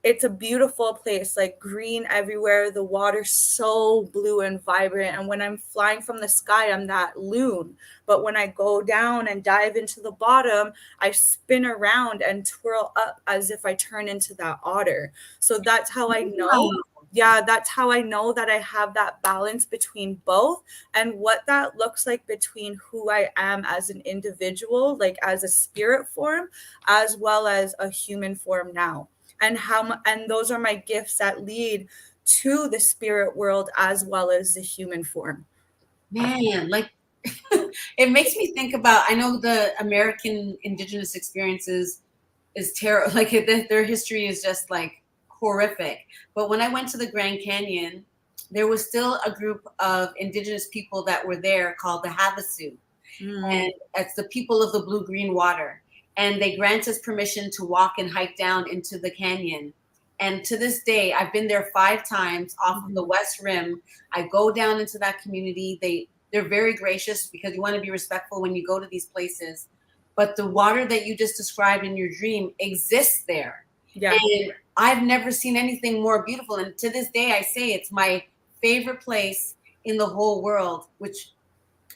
Speaker 4: it's a beautiful place, like green everywhere. The water's so blue and vibrant. And when I'm flying from the sky, I'm that loon. But when I go down and dive into the bottom, I spin around and twirl up as if I turn into that otter. So that's how I know. Yeah, that's how I know that I have that balance between both, and what that looks like between who I am as an individual, like as a spirit form, as well as a human form now. And those are my gifts that lead to the spirit world as well as the human form.
Speaker 3: Man, like it makes me think about, I know the American indigenous experiences is terrible. Like their history is just like horrific. But when I went to the Grand Canyon, there was still a group of indigenous people that were there called the Havasu. And it's the people of the blue-green water. And they grant us permission to walk and hike down into the canyon. And to this day, I've been there 5 times off of the West Rim. I go down into that community. They're very gracious because you want to be respectful when you go to these places. But the water that you just described in your dream exists there. Yeah. And I've never seen anything more beautiful. And to this day, I say it's my favorite place in the whole world, which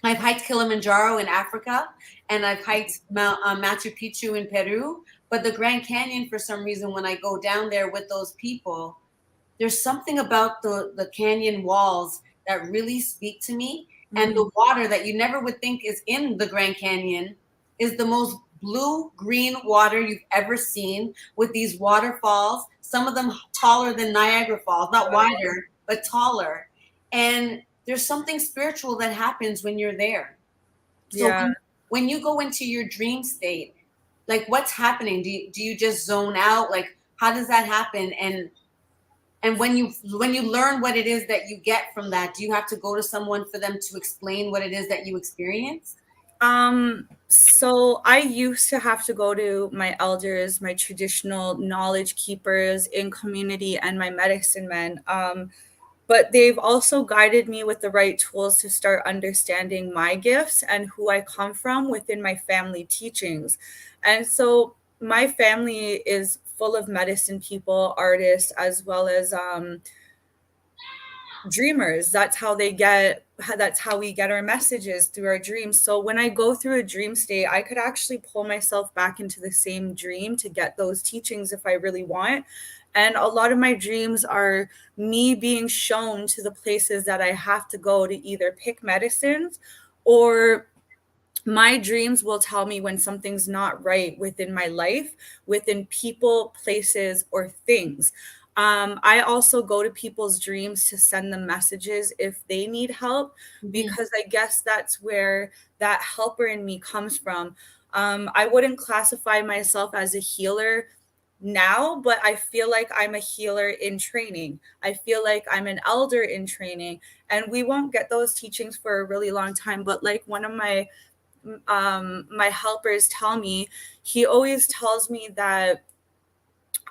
Speaker 3: I've hiked Kilimanjaro in Africa, and I've hiked Machu Picchu in Peru. But the Grand Canyon, for some reason, when I go down there with those people, there's something about the canyon walls that really speak to me. And the water that you never would think is in the Grand Canyon is the most blue-green water you've ever seen, with these waterfalls, some of them taller than Niagara Falls, not wider, but taller. And there's something spiritual that happens when you're there. So when you go into your dream state, like what's happening? Do you just zone out? Like how does that happen? And when you learn what it is that you get from that, do you have to go to someone for them to explain what it is that you experience?
Speaker 4: So I used to have to go to my elders, my traditional knowledge keepers in community, and my medicine men. But they've also guided me with the right tools to start understanding my gifts and who I come from within my family teachings. And so my family is full of medicine people, artists, as well as dreamers. That's how we get our messages, through our dreams. So when I go through a dream state, I could actually pull myself back into the same dream to get those teachings if I really want. And a lot of my dreams are me being shown to the places that I have to go to either pick medicines, or my dreams will tell me when something's not right within my life, within people, places, or things. I also go to people's dreams to send them messages if they need help, because I guess that's where that helper in me comes from. I wouldn't classify myself as a healer now, but I feel like I'm a healer in training. I feel like I'm an elder in training, and we won't get those teachings for a really long time. But like one of my my helpers tell me, he always tells me that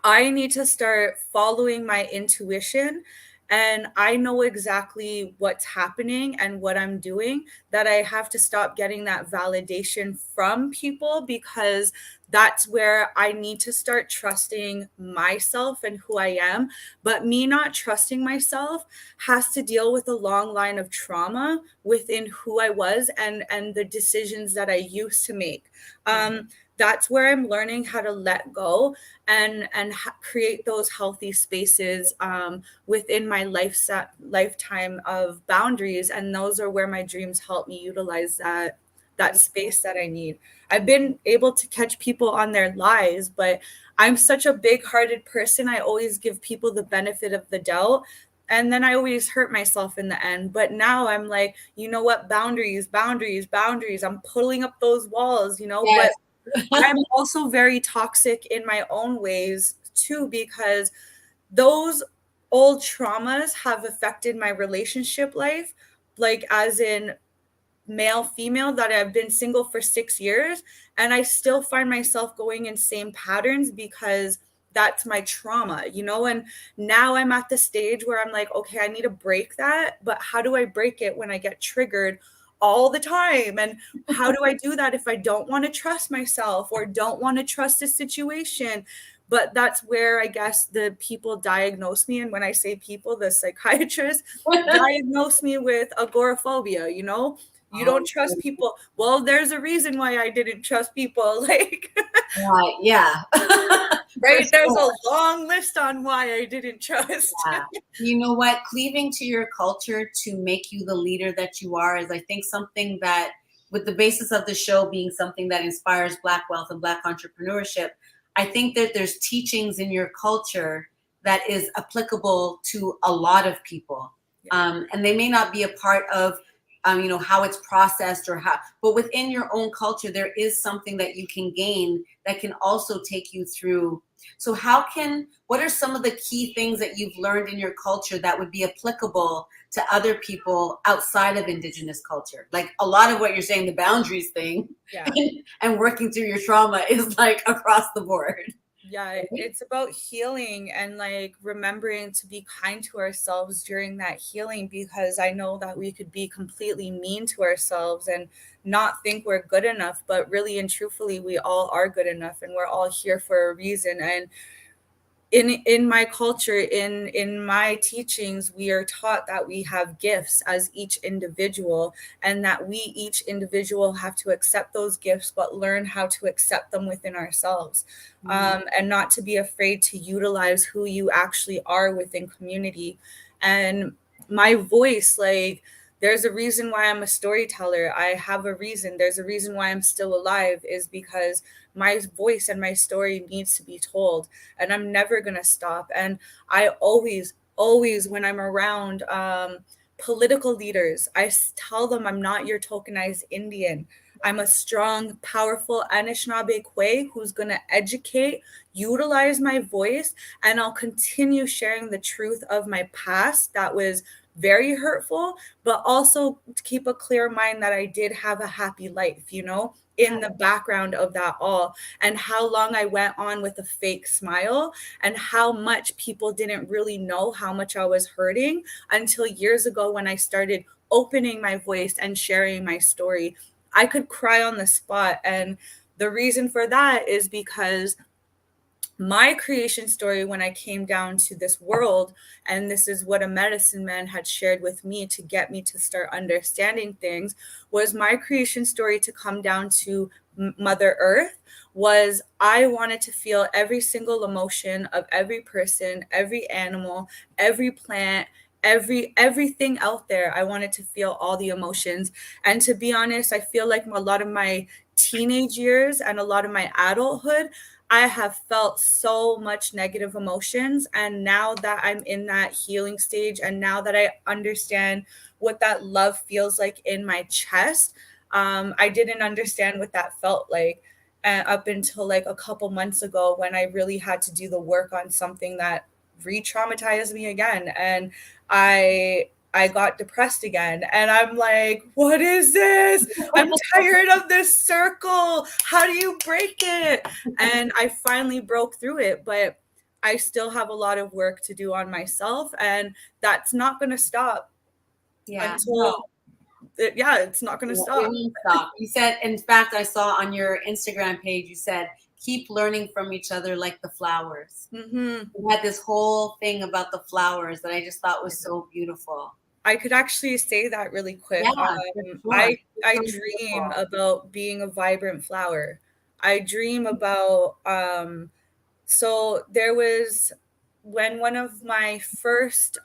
Speaker 4: I need to start following my intuition, and I know exactly what's happening and what I'm doing, that I have to stop getting that validation from people, because that's where I need to start trusting myself and who I am. But me not trusting myself has to deal with a long line of trauma within who I was and the decisions that I used to make. That's where I'm learning how to let go and create those healthy spaces within my lifetime of boundaries, and those are where my dreams help me utilize that space that I need. I've been able to catch people on their lies, but I'm such a big-hearted person. I always give people the benefit of the doubt, and then I always hurt myself in the end. But now I'm like, you know what? Boundaries, boundaries, boundaries. I'm pulling up those walls,
Speaker 3: Yes.
Speaker 4: but I'm also very toxic in my own ways too, because those old traumas have affected my relationship life, like as in male, female, that I've been single for 6 years. And I still find myself going in same patterns because that's my trauma, and now I'm at the stage where I'm like, okay, I need to break that. But how do I break it when I get triggered all the time? And how do I do that if I don't want to trust myself or don't want to trust a situation? But that's where I guess the people diagnose me. And when I say people, the psychiatrist diagnosed me with agoraphobia. You don't trust people. Well, there's a reason why I didn't trust people. Like,
Speaker 3: Right. Yeah.
Speaker 4: right?
Speaker 3: For
Speaker 4: There's
Speaker 3: sure.
Speaker 4: a long list on why I didn't trust.
Speaker 3: Yeah. You know what? Cleaving to your culture to make you the leader that you are is, I think, something that, with the basis of the show being something that inspires Black wealth and Black entrepreneurship, I think that there's teachings in your culture that is applicable to a lot of people. And they may not be a part of, how it's processed or how, but within your own culture, there is something that you can gain that can also take you through. So what are some of the key things that you've learned in your culture that would be applicable to other people outside of Indigenous culture? Like, a lot of what you're saying, the boundaries thing,
Speaker 4: Yeah.
Speaker 3: and working through your trauma is like across the board.
Speaker 4: Yeah, it's about healing and like remembering to be kind to ourselves during that healing, because I know that we could be completely mean to ourselves and not think we're good enough, but really and truthfully, we all are good enough and we're all here for a reason. And in my culture, in my teachings, we are taught that we have gifts as each individual, and that we each individual have to accept those gifts but learn how to accept them within ourselves, and not to be afraid to utilize who you actually are within community. And my voice, like, there's a reason why I'm a storyteller. I have a reason. There's a reason why I'm still alive, is because my voice and my story needs to be told, and I'm never going to stop. And I always, when I'm around political leaders, tell them I'm not your tokenized Indian. I'm a strong, powerful Anishinaabe Kwe who's going to educate, utilize my voice, and I'll continue sharing the truth of my past that was very hurtful, but also to keep a clear mind that I did have a happy life, in the background of that all, and how long I went on with a fake smile, and how much people didn't really know how much I was hurting until years ago when I started opening my voice and sharing my story. I could cry on the spot. And the reason for that is because my creation story, when I came down to this world, and this is what a medicine man had shared with me to get me to start understanding things, was my creation story to come down to Mother Earth. Was I wanted to feel every single emotion of every person, every animal, every plant, everything out there. I wanted to feel all the emotions. And to be honest, I feel like a lot of my teenage years and a lot of my adulthood, I have felt so much negative emotions. And now that I'm in that healing stage, and now that I understand what that love feels like in my chest, I didn't understand what that felt like up until like a couple months ago, when I really had to do the work on something that re-traumatized me again. And I I got depressed again. And I'm like, what is this? I'm tired of this circle. How do you break it? And I finally broke through it, but I still have a lot of work to do on myself. And that's not going to stop until, it's not going to stop.
Speaker 3: It won't stop. You said, in fact, I saw on your Instagram page, you said, keep learning from each other like the flowers.
Speaker 4: Mm-hmm.
Speaker 3: You had this whole thing about the flowers that I just thought was so beautiful.
Speaker 4: I could actually say that really quick.
Speaker 3: Yeah, sure.
Speaker 4: I
Speaker 3: So
Speaker 4: dream
Speaker 3: beautiful.
Speaker 4: about being a vibrant flower. I dream about so there was when one of my first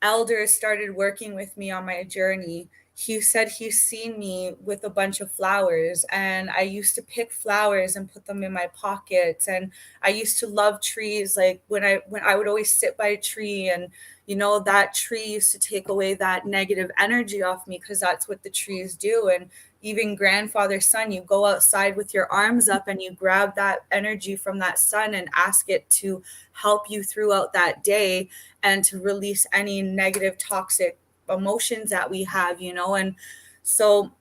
Speaker 4: elders started working with me on my journey. He said he's seen me with a bunch of flowers, and I used to pick flowers and put them in my pockets. And I used to love trees. Like when I would always sit by a tree, and that tree used to take away that negative energy off me, because that's what the trees do. And even grandfather sun, you go outside with your arms up and you grab that energy from that sun and ask it to help you throughout that day and to release any negative toxic emotions that we have. And so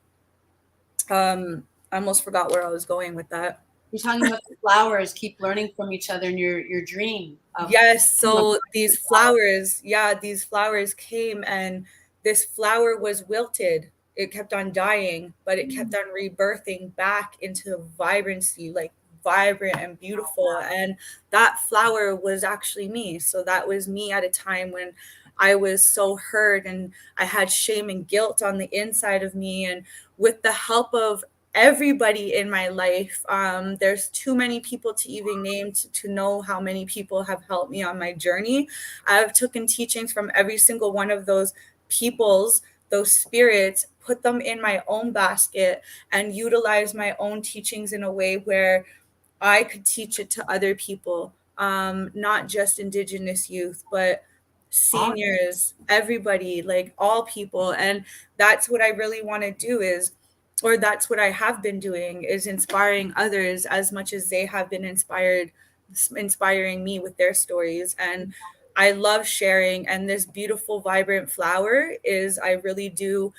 Speaker 4: I almost forgot where I was going with that.
Speaker 3: You're talking about the flowers, keep learning from each other in your dream.
Speaker 4: Yes. So these flowers came, and this flower was wilted. It kept on dying, but it kept on rebirthing back into vibrancy, like vibrant and beautiful. And that flower was actually me. So that was me at a time when I was so hurt and I had shame and guilt on the inside of me. And with the help of everybody in my life, there's too many people to even name to know how many people have helped me on my journey. I've taken teachings from every single one of those those spirits, put them in my own basket, and utilize my own teachings in a way where I could teach it to other people, not just Indigenous youth, but seniors, everybody, like all people. And that's what I really want to do or that's what I have been doing, is inspiring others as much as they have been inspiring me with their stories. And I love sharing. And this beautiful, vibrant flower I really do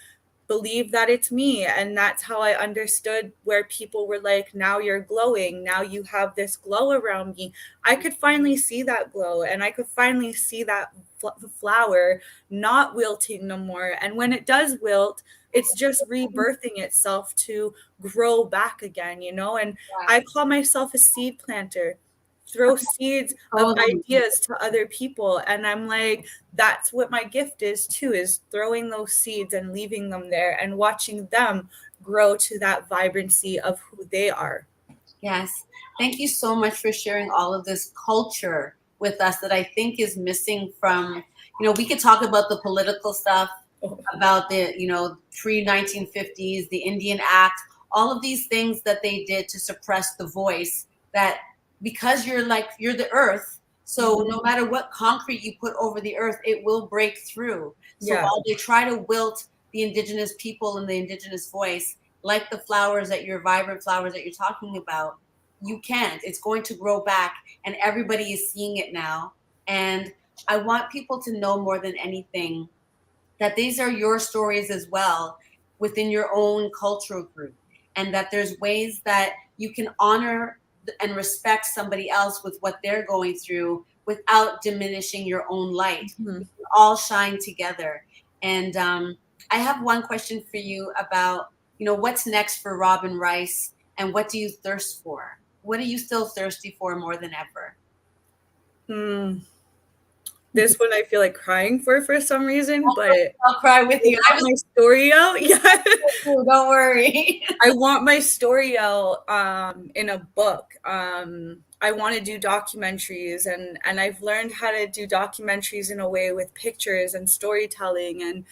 Speaker 4: believe that it's me. And that's how I understood, where people were like, now you're glowing, now you have this glow around me. I could finally see that glow, and I could finally see that flower not wilting no more. And when it does wilt, it's just rebirthing itself to grow back again. And I call myself a seed planter. Throw seeds of ideas to other people. And I'm like, that's what my gift is too, is throwing those seeds and leaving them there and watching them grow to that vibrancy of who they are.
Speaker 3: Yes. Thank you so much for sharing all of this culture with us that I think is missing from, we could talk about the political stuff, about the, pre-1950s, the Indian Act, all of these things that they did to suppress the voice, that because you're the earth, so no matter what concrete you put over the earth, it will break through. So while they try to wilt the Indigenous people and the Indigenous voice, like the vibrant flowers that you're talking about, you can't. It's going to grow back, and everybody is seeing it now. And I want people to know more than anything that these are your stories as well within your own cultural group, and that there's ways that you can honor and respect somebody else with what they're going through without diminishing your own light.
Speaker 4: Mm-hmm.
Speaker 3: We can all shine together. And I have one question for you about, what's next for Robin Rice, and what do you thirst for? What are you still thirsty for more than ever?
Speaker 4: This one I feel like crying for some reason, but
Speaker 3: I'll cry with you.
Speaker 4: I want my story out. Yeah.
Speaker 3: Don't worry.
Speaker 4: I want my story out in a book. I want to do documentaries, and I've learned how to do documentaries in a way with pictures and storytelling. And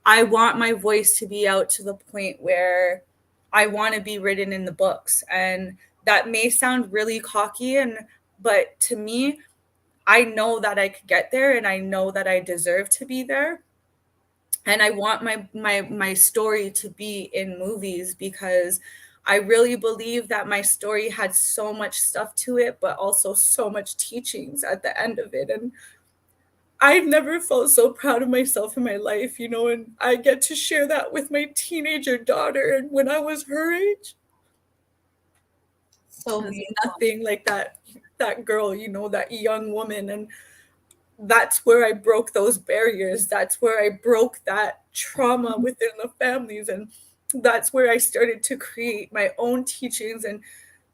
Speaker 4: I want my voice to be out to the point where I want to be written in the books. And that may sound really cocky, but to me, I know that I could get there, and I know that I deserve to be there. And I want my story to be in movies, because I really believe that my story had so much stuff to it, but also so much teachings at the end of it. And I've never felt so proud of myself in my life, and I get to share that with my teenager daughter. And when I was her age,
Speaker 3: So
Speaker 4: there's
Speaker 3: beautiful.
Speaker 4: nothing like that girl, that young woman. And that's where I broke those barriers. That's where I broke that trauma within the families. And that's where I started to create my own teachings and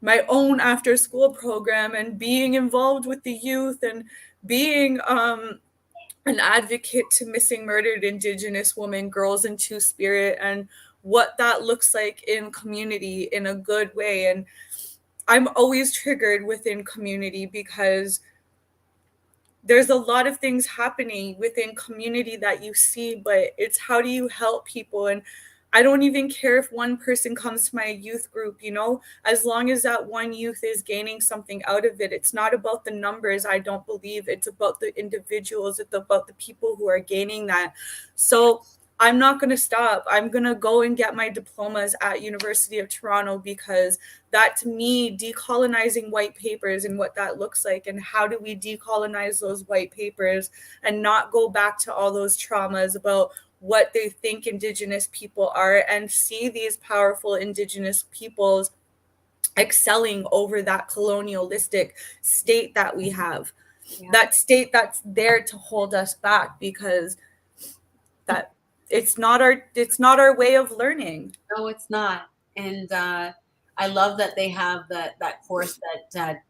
Speaker 4: my own after school program and being involved with the youth and being an advocate to missing murdered Indigenous women, girls in Two-Spirit, and what that looks like in community in a good way. And I'm always triggered within community because there's a lot of things happening within community that you see, but it's how do you help people? And I don't even care if one person comes to my youth group, as long as that one youth is gaining something out of it. It's not about the numbers, I don't believe. It's about the individuals. It's about the people who are gaining that. So I'm not going to stop. I'm going to go and get my diplomas at University of Toronto, because that, to me, decolonizing white papers and what that looks like, and how do we decolonize those white papers and not go back to all those traumas about what they think Indigenous people are, and see these powerful Indigenous peoples excelling over that colonialistic state that we have, that state that's there to hold us back, because that it's not our way of learning.
Speaker 3: No, it's not. And I love that they have that course that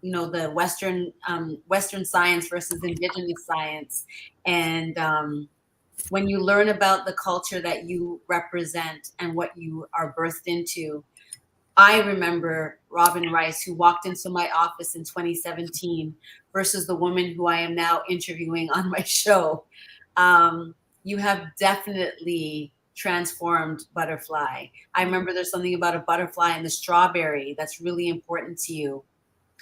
Speaker 3: the Western science versus Indigenous science. And when you learn about the culture that you represent and what you are birthed into. I remember Robin Rice, who walked into my office in 2017, versus the woman who I am now interviewing on my show. You have definitely transformed Butterfly. I remember there's something about a butterfly and the strawberry that's really important to you.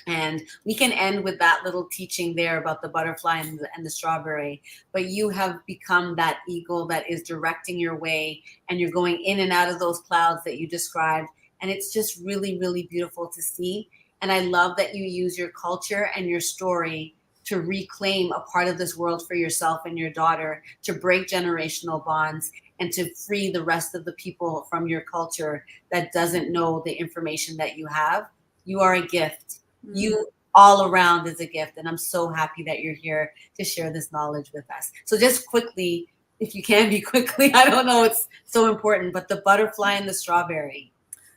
Speaker 3: And we can end with that little teaching there about the butterfly and the strawberry. But you have become that eagle that is directing your way, and you're going in and out of those clouds that you described. And it's just really, really beautiful to see. And I love that you use your culture and your story to reclaim a part of this world for yourself and your daughter, to break generational bonds, and to free the rest of the people from your culture that doesn't know the information that you have. You are a gift. You all around is a gift. And I'm so happy that you're here to share this knowledge with us. So just quickly, if you can be quickly, I don't know, it's so important, but the butterfly and the strawberry.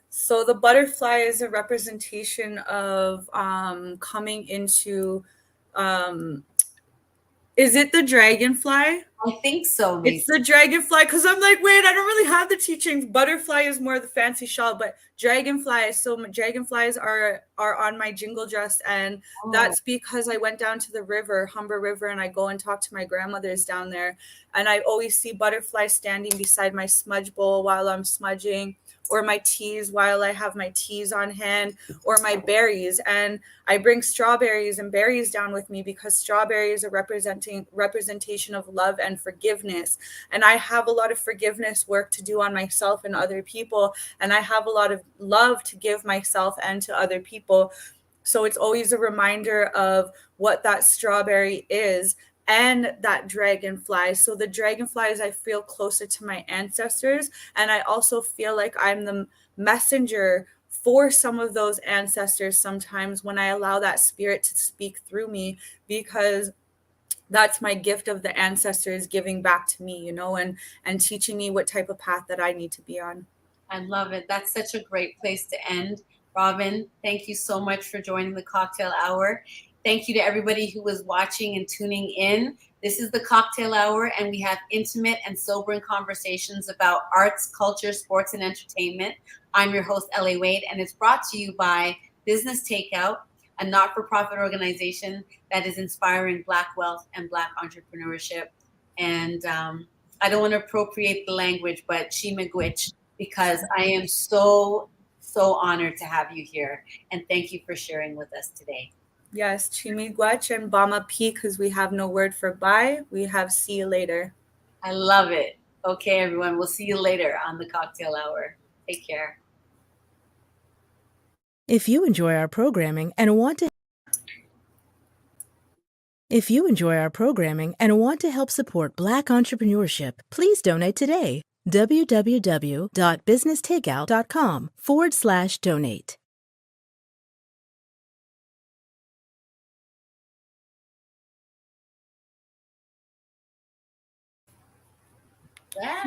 Speaker 4: So the butterfly is a representation of coming into, is it the dragonfly?
Speaker 3: I think so.
Speaker 4: It's the dragonfly, because I'm like, wait, I don't really have the teachings. Butterfly is more the fancy shawl, but dragonfly. So dragonflies are on my jingle dress, and that's because I went down to the river, Humber River, and I go and talk to my grandmothers down there, and I always see butterflies standing beside my smudge bowl while I'm smudging, or my teas while I have my teas on hand, or my berries. And I bring strawberries and berries down with me because strawberries are representation of love and forgiveness. And I have a lot of forgiveness work to do on myself and other people. And I have a lot of love to give myself and to other people. So it's always a reminder of what that strawberry is, and that dragonfly. So the dragonflies, I feel closer to my ancestors, and I also feel like I'm the messenger for some of those ancestors sometimes when I allow that spirit to speak through me, because that's my gift of the ancestors giving back to me, and teaching me what type of path that I need to be on.
Speaker 3: I love it. That's such a great place to end. Robin, thank you so much for joining the CockTale Hour. Thank you to everybody who was watching and tuning in. This is the CockTale Hour, and we have intimate and sobering conversations about arts, culture, sports, and entertainment. I'm your host, L.A. Wade, and it's brought to you by Business Takeout, a not-for-profit organization that is inspiring Black wealth and Black entrepreneurship. And I don't want to appropriate the language, but Shimagwich, because I am so honored to have you here. And thank you for sharing with us today.
Speaker 4: Yes, Chimigwach and Bama P, because we have no word for bye. We have see you later.
Speaker 3: I love it. Okay, everyone. We'll see you later on the CockTale Hour. Take care.
Speaker 1: If you enjoy our programming and want to If you enjoy our programming and want to help support Black entrepreneurship, please donate today. www.businesstakeout.com/donate.
Speaker 3: Yeah.